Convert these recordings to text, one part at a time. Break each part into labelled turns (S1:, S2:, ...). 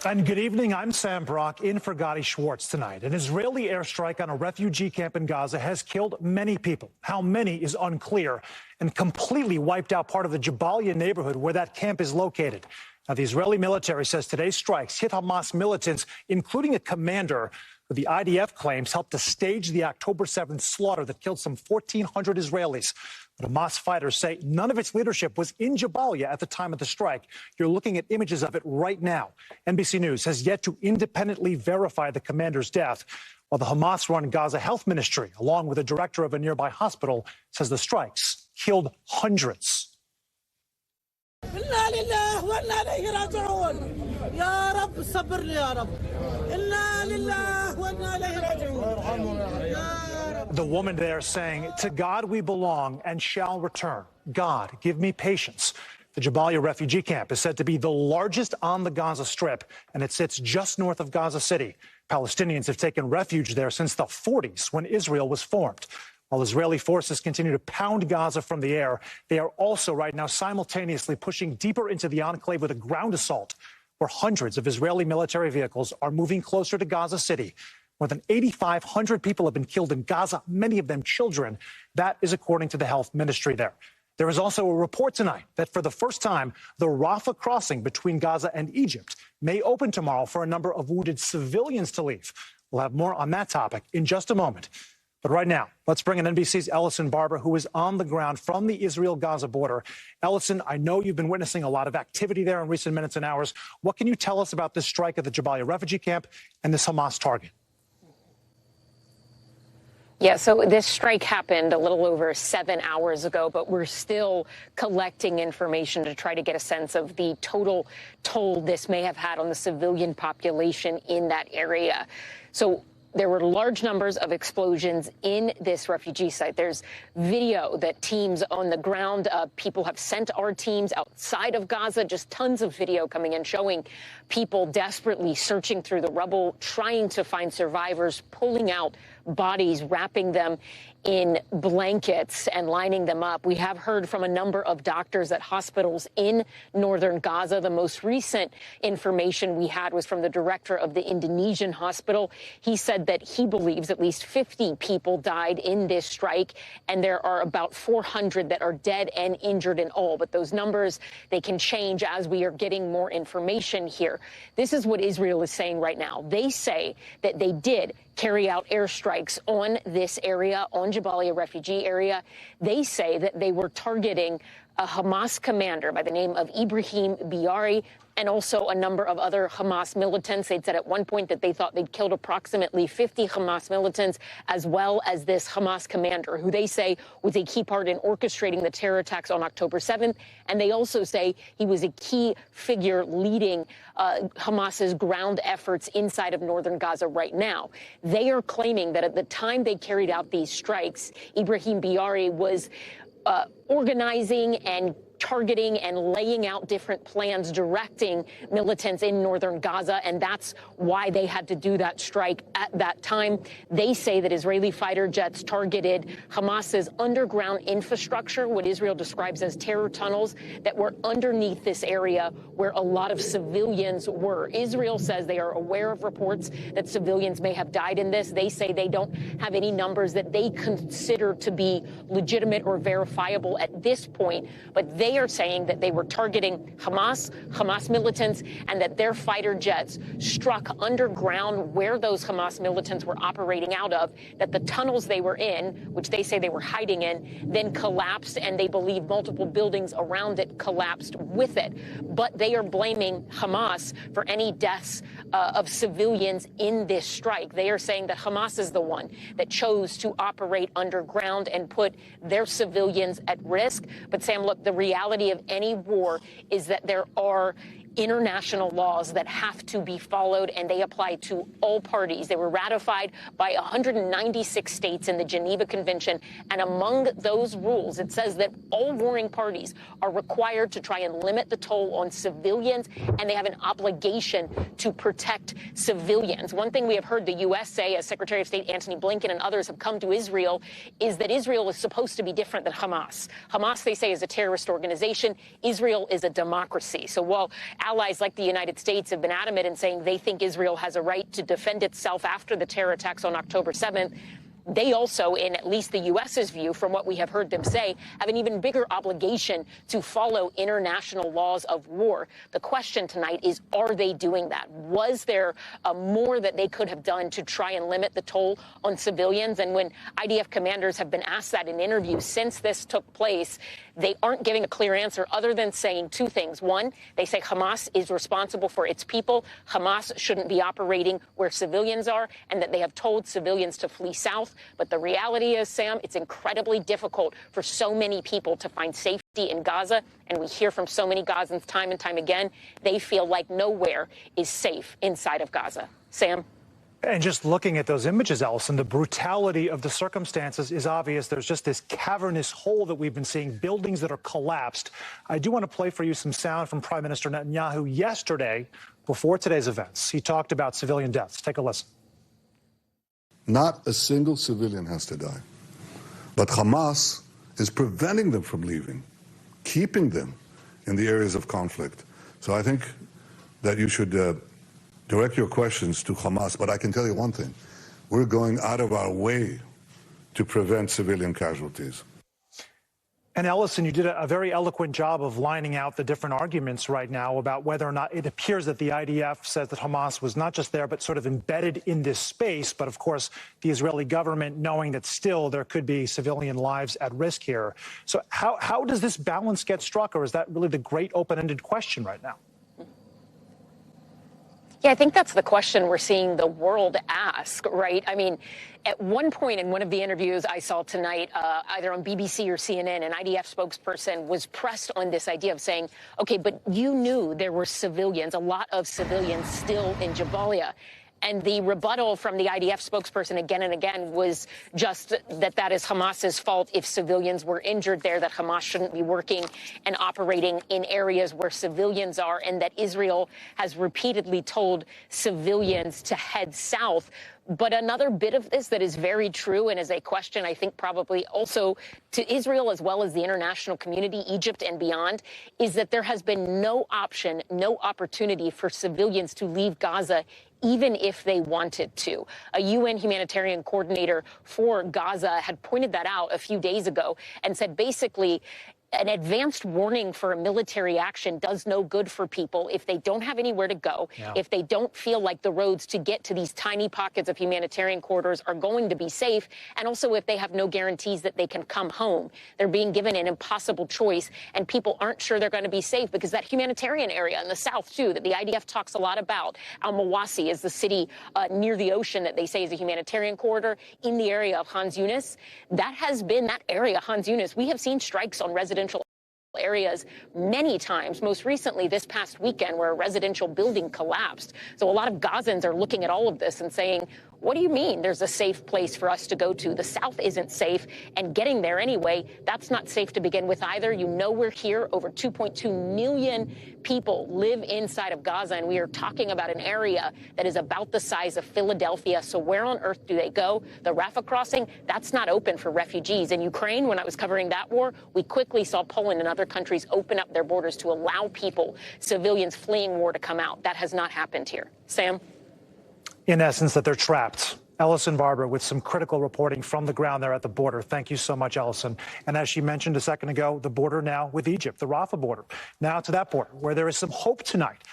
S1: And good evening. I'm Sam Brock in for Gadi Schwartz tonight. An Israeli airstrike on a refugee camp in Gaza has killed many people. How many is unclear, and completely wiped out part of the Jabalia neighborhood where that camp is located. Now, the Israeli military says today's strikes hit Hamas militants, including a commander who the IDF claims helped to stage the October 7th slaughter that killed some 1,400 Israelis. But Hamas fighters say none of its leadership was in Jabalia at the time of the strike. You're looking at images of it right now. NBC News has yet to independently verify the commander's death, while the Hamas-run Gaza Health Ministry, along with the director of a nearby hospital, says the strikes killed hundreds. The woman there saying, "To God we belong and shall return. God, give me patience." The Jabalia refugee camp is said to be the largest on the Gaza Strip, and it sits just north of Gaza City. Palestinians have taken refuge there since the 40s, when Israel was formed. While Israeli forces continue to pound Gaza from the air, they are also right now simultaneously pushing deeper into the enclave with a ground assault, where hundreds of Israeli military vehicles are moving closer to Gaza City. More than 8,500 people have been killed in Gaza, many of them children. That is according to the health ministry there. There is also a report tonight that for the first time, the Rafah crossing between Gaza and Egypt may open tomorrow for a number of wounded civilians to leave. We'll have more on that topic in just a moment. But right now, let's bring in NBC's Ellison Barber, who is on the ground from the Israel-Gaza border. Ellison, I know you've been witnessing a lot of activity there in recent minutes and hours. What can you tell us about this strike at the Jabalia refugee camp and this Hamas target?
S2: Yeah, so this strike happened a little over 7 hours ago, but we're still collecting information to try to get a sense of the total toll this may have had on the civilian population in that area. So there were large numbers of explosions in this refugee site. There's video that teams on the ground, people have sent our teams outside of Gaza, just tons of video coming in showing people desperately searching through the rubble, trying to find survivors, pulling out bodies, wrapping them in blankets and lining them up. We have heard from a number of doctors at hospitals in northern Gaza. The most recent information we had was from the director of the Indonesian hospital. He said that he believes at least 50 people died in this strike, and there are about 400 that are dead and injured in all. But those numbers, they can change as we are getting more information here. This is what Israel is saying right now. They say that they did carry out airstrikes on this area, on Jabalia refugee area. They say that they were targeting a Hamas commander by the name of Ibrahim Biari and also a number of other Hamas militants. They'd said at one point that they thought they'd killed approximately 50 Hamas militants, as well as this Hamas commander, who they say was a key part in orchestrating the terror attacks on October 7th. And they also say he was a key figure leading Hamas's ground efforts inside of northern Gaza right now. They are claiming that at the time they carried out these strikes, Ibrahim Biari was organizing and targeting and laying out different plans, directing militants in northern Gaza, and that's why they had to do that strike at that time. They say that Israeli fighter jets targeted Hamas's underground infrastructure, what Israel describes as terror tunnels that were underneath this area where a lot of civilians were. Israel says they are aware of reports that civilians may have died in this. They say they don't have any numbers that they consider to be legitimate or verifiable at this point, but they are saying that they were targeting Hamas militants, and that their fighter jets struck underground where those Hamas militants were operating out of, that the tunnels they were in, which they say they were hiding in, then collapsed, and they believe multiple buildings around it collapsed with it. But they are blaming Hamas for any deaths of civilians in this strike. They are saying that Hamas is the one that chose to operate underground and put their civilians at risk. But Sam, look, the reality of any war is that there are international laws that have to be followed, and they apply to all parties. They were ratified by 196 states in the Geneva Convention, and among those rules, it says that all warring parties are required to try and limit the toll on civilians, and they have an obligation to protect civilians. One thing we have heard the U.S. say, as Secretary of State Antony Blinken and others have come to Israel, is that Israel is supposed to be different than Hamas. Hamas, they say, is a terrorist organization. Israel is a democracy. So while allies like the United States have been adamant in saying they think Israel has a right to defend itself after the terror attacks on October 7th. They also, in at least the U.S.'s view, from what we have heard them say, have an even bigger obligation to follow international laws of war. The question tonight is, are they doing that? Was there more that they could have done to try and limit the toll on civilians? And when IDF commanders have been asked that in interviews since this took place, they aren't giving a clear answer other than saying two things. One, they say Hamas is responsible for its people. Hamas shouldn't be operating where civilians are, and that they have told civilians to flee south. But the reality is, Sam, it's incredibly difficult for so many people to find safety in Gaza. And we hear from so many Gazans time and time again, they feel like nowhere is safe inside of Gaza. Sam?
S1: And just looking at those images, Allison, the brutality of the circumstances is obvious. There's just this cavernous hole that we've been seeing, buildings that are collapsed. I do want to play for you some sound from Prime Minister Netanyahu yesterday before today's events. He talked about civilian deaths. Take a listen.
S3: Not a single civilian has to die. But Hamas is preventing them from leaving, keeping them in the areas of conflict. So I think that you should direct your questions to Hamas. But I can tell you one thing. We're going out of our way to prevent civilian casualties.
S1: And Ellison, you did a very eloquent job of lining out the different arguments right now about whether or not it appears that the IDF says that Hamas was not just there, but sort of embedded in this space. But of course, the Israeli government knowing that still there could be civilian lives at risk here. So how does this balance get struck? Or is that really the great open-ended question right now?
S2: Yeah, I think that's the question we're seeing the world ask, right? I mean, at one point in one of the interviews I saw tonight, either on BBC or CNN, an IDF spokesperson was pressed on this idea of saying, OK, but you knew there were civilians, a lot of civilians still in Jabalia. And the rebuttal from the IDF spokesperson again and again was just that is Hamas's fault if civilians were injured there, that Hamas shouldn't be working and operating in areas where civilians are, and that Israel has repeatedly told civilians to head south. But another bit of this that is very true and is a question, I think, probably also to Israel as well as the international community, Egypt and beyond, is that there has been no option, no opportunity for civilians to leave Gaza, even if they wanted to. A UN humanitarian coordinator for Gaza had pointed that out a few days ago and said basically an advanced warning for a military action does no good for people if they don't have anywhere to go, if they don't feel like the roads to get to these tiny pockets of humanitarian corridors are going to be safe, and also if they have no guarantees that they can come home. They're being given an impossible choice, and people aren't sure they're going to be safe because that humanitarian area in the south, too, that the IDF talks a lot about, Al-Mawasi is the city near the ocean that they say is a humanitarian corridor in the area of Khan Yunis. That has been that area, Khan Yunis. We have seen strikes on residential areas many times, most recently this past weekend where a residential building collapsed. So a lot of Gazans are looking at all of this and saying, what do you mean there's a safe place for us to go to? The south isn't safe, and getting there anyway, that's not safe to begin with either. You know we're here. Over 2.2 million people live inside of Gaza, and we are talking about an area that is about the size of Philadelphia. So where on earth do they go? The Rafah crossing, that's not open for refugees. In Ukraine, when I was covering that war, we quickly saw Poland and other countries open up their borders to allow people, civilians fleeing war, to come out. That has not happened here. Sam?
S1: In essence, that they're trapped. Ellison Barber with some critical reporting from the ground there at the border. Thank you so much, Ellison. And as she mentioned a second ago, the border now with Egypt, the Rafah border. Now to that border, where there is some hope tonight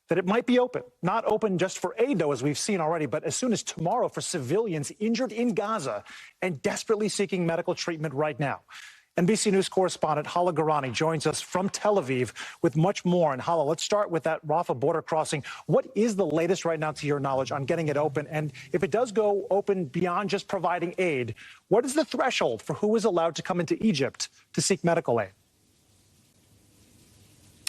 S1: that it might be open. Not open just for aid, though, as we've seen already, but as soon as tomorrow for civilians injured in Gaza and desperately seeking medical treatment right now. NBC News correspondent Hala Garani joins us from Tel Aviv with much more. And Hala, let's start with that Rafah border crossing. What is the latest right now, to your knowledge, on getting it open? And if it does go open beyond just providing aid, what is the threshold for who is allowed to come into Egypt to seek medical aid?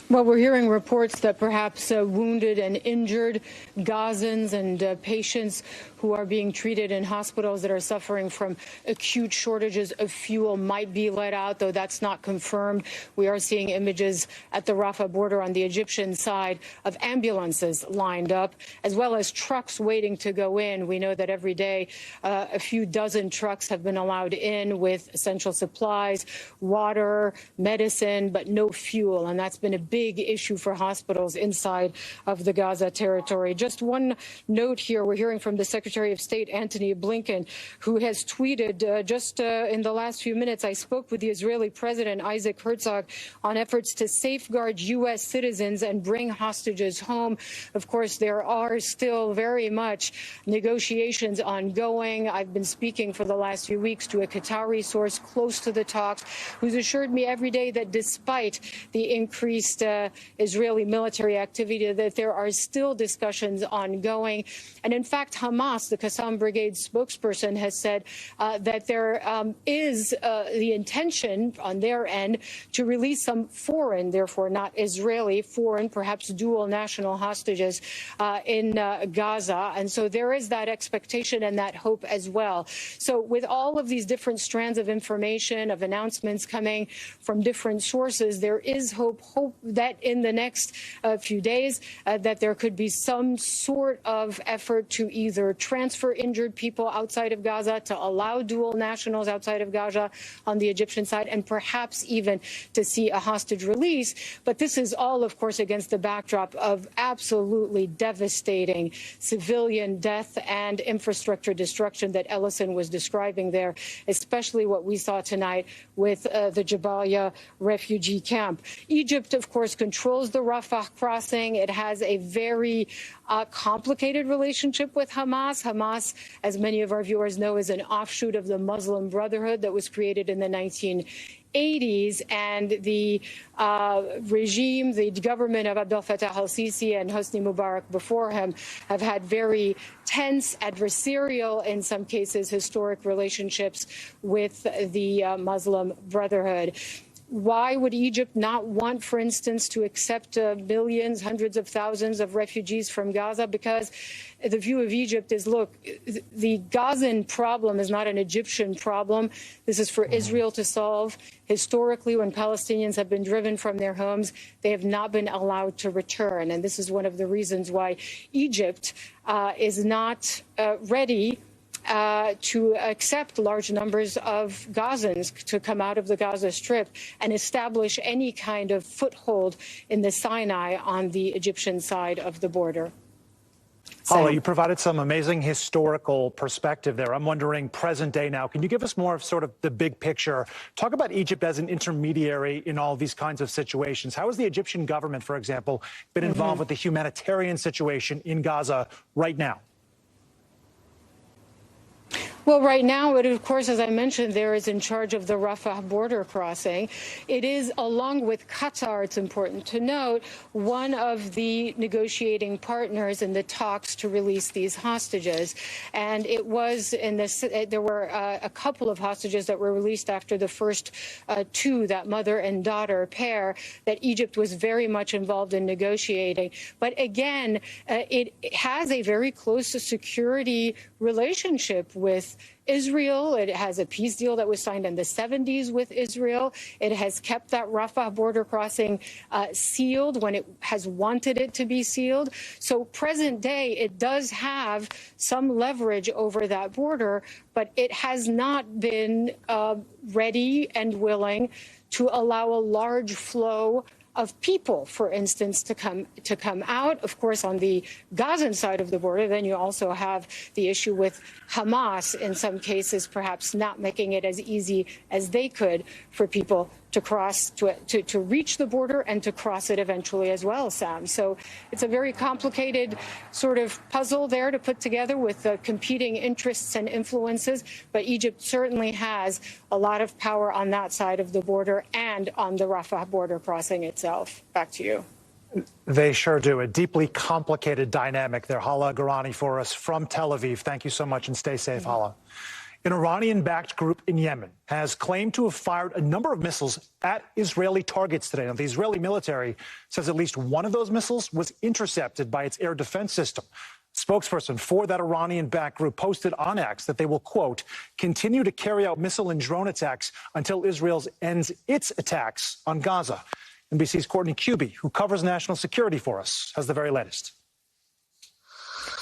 S4: Well, we're hearing reports that perhaps wounded and injured Gazans and patients who are being treated in hospitals that are suffering from acute shortages of fuel might be let out, though that's not confirmed. We are seeing images at the Rafah border on the Egyptian side of ambulances lined up, as well as trucks waiting to go in. We know that every day a few dozen trucks have been allowed in with essential supplies, water, medicine, but no fuel. And that's been a big big issue for hospitals inside of the Gaza territory. Just one note here. We're hearing from the Secretary of State, Antony Blinken, who has tweeted in the last few minutes, I spoke with the Israeli President, Isaac Herzog, on efforts to safeguard U.S. citizens and bring hostages home. Of course, there are still very much negotiations ongoing. I've been speaking for the last few weeks to a Qatari source close to the talks, who's assured me every day that despite the increased Israeli military activity, that there are still discussions ongoing. And in fact, Hamas, the Qassam Brigade spokesperson, has said that there is the intention on their end to release some foreign, therefore not Israeli, foreign, perhaps dual national hostages in Gaza. And so there is that expectation and that hope as well. So with all of these different strands of information, of announcements coming from different sources, there is hope that in the next few days that there could be some sort of effort to either transfer injured people outside of Gaza, to allow dual nationals outside of Gaza on the Egyptian side, and perhaps even to see a hostage release. But this is all, of course, against the backdrop of absolutely devastating civilian death and infrastructure destruction that Ellison was describing there, especially what we saw tonight with the Jabalia refugee camp. Egypt, of course, controls the Rafah crossing. It has a very complicated relationship with Hamas. Hamas, as many of our viewers know, is an offshoot of the Muslim Brotherhood that was created in the 1980s, and the regime, the government of Abdel Fattah al-Sisi and Hosni Mubarak before him have had very tense, adversarial, in some cases, historic relationships with the Muslim Brotherhood. Why would Egypt not want, for instance, to accept millions, hundreds of thousands of refugees from Gaza? Because the view of Egypt is, look, the Gazan problem is not an Egyptian problem. This is for Israel to solve. Historically, when Palestinians have been driven from their homes, they have not been allowed to return. And this is one of the reasons why Egypt is not ready to accept large numbers of Gazans to come out of the Gaza Strip and establish any kind of foothold in the Sinai on the Egyptian side of the border.
S1: Hala, you provided some amazing historical perspective there. I'm wondering, present day now, can you give us more of sort of the big picture? Talk about Egypt as an intermediary in all these kinds of situations. How has the Egyptian government, for example, been involved with the humanitarian situation in Gaza right now?
S4: Well, right now, it, of course, as I mentioned, there is in charge of the Rafah border crossing. It is, along with Qatar, it's important to note, one of the negotiating partners in the talks to release these hostages. And it was in this, there were a couple of hostages that were released after the first two, that mother and daughter pair, that Egypt was very much involved in negotiating. But again, it has a very close security relationship with Israel. It has a peace deal that was signed in the 70s with Israel. It has kept that Rafah border crossing sealed when it has wanted it to be sealed. So present day, it does have some leverage over that border, but it has not been ready and willing to allow a large flow of people, for instance, to come out. Of course, on the Gazan side of the border, then you also have the issue with Hamas, in some cases, perhaps not making it as easy as they could for people to cross, to reach the border and to cross it eventually as well, Sam. So it's a very complicated sort of puzzle there to put together with competing interests and influences. But Egypt certainly has a lot of power on that side of the border and on the Rafah border crossing itself. Back to you.
S1: They sure do. A deeply complicated dynamic there. Hala Garani for us from Tel Aviv. Thank you so much and stay safe, Hala. An Iranian-backed group in Yemen has claimed to have fired a number of missiles at Israeli targets today. Now, the Israeli military says at least one of those missiles was intercepted by its air defense system. Spokesperson for that Iranian-backed group posted on X that they will, quote, continue to carry out missile and drone attacks until Israel ends its attacks on Gaza. NBC's Courtney Cuby, who covers national security for us, has the very latest.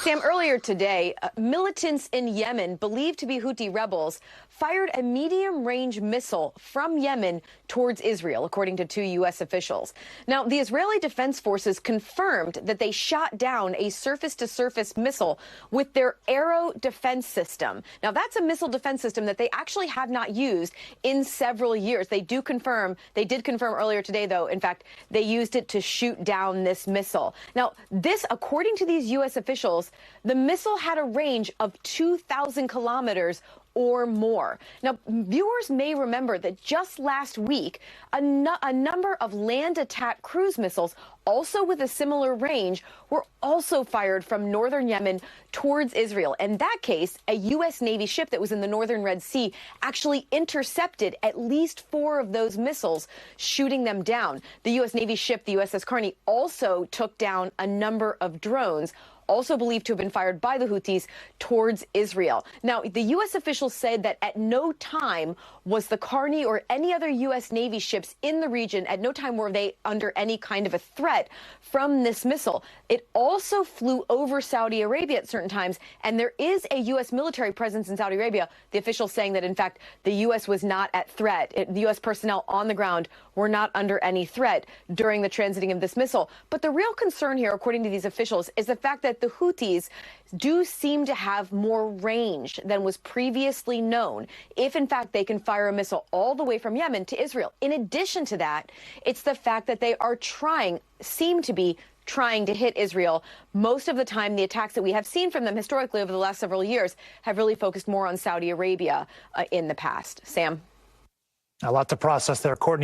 S5: Sam, earlier today, militants in Yemen, believed to be Houthi rebels, fired a medium-range missile from Yemen towards Israel, according to 2 U.S. officials. Now, the Israeli Defense Forces confirmed that they shot down a surface-to-surface missile with their Arrow defense system. Now, that's a missile defense system that they actually have not used in several years. They did confirm earlier today, though, in fact, they used it to shoot down this missile. Now, this, according to these U.S. officials, the missile had a range of 2,000 kilometers or more. Now, viewers may remember that just last week, a number of land attack cruise missiles, also with a similar range, were also fired from northern Yemen towards Israel. In that case, a U.S. Navy ship that was in the northern Red Sea actually intercepted at least 4 of those missiles, shooting them down. The U.S. Navy ship, the USS Cranny, also took down a number of drones, also believed to have been fired by the Houthis towards Israel. Now, the U.S. officials said that at no time was the Cranny or any other U.S. Navy ships in the region, at no time were they under any kind of a threat from this missile. It also flew over Saudi Arabia at certain times, and there is a U.S. military presence in Saudi Arabia. The officials saying that, in fact, the U.S. was not at threat. The U.S. personnel on the ground were not under any threat during the transiting of this missile. But the real concern here, according to these officials, is the fact that the Houthis do seem to have more range than was previously known, if in fact they can fire a missile all the way from Yemen to Israel. In addition to that, it's the fact that they are seem to be trying to hit Israel. Most of the time, the attacks that we have seen from them historically over the last several years have really focused more on Saudi Arabia in the past. Sam?
S1: A lot to process there, Courtney.